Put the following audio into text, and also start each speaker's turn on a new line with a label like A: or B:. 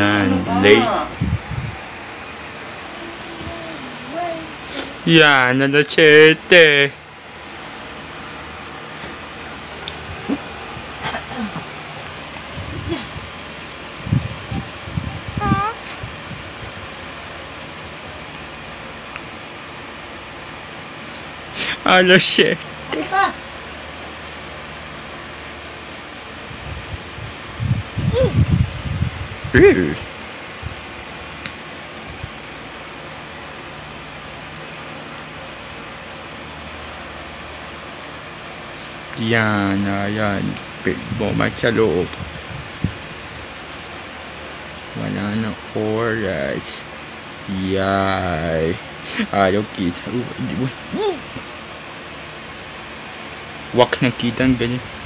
A: Yan, late. Yan, alas 7. Alas 7. Yan, ayan. Bumad sa loob. Wala na oras. Yay. Ayaw kita. Wak na kita ang ganyan.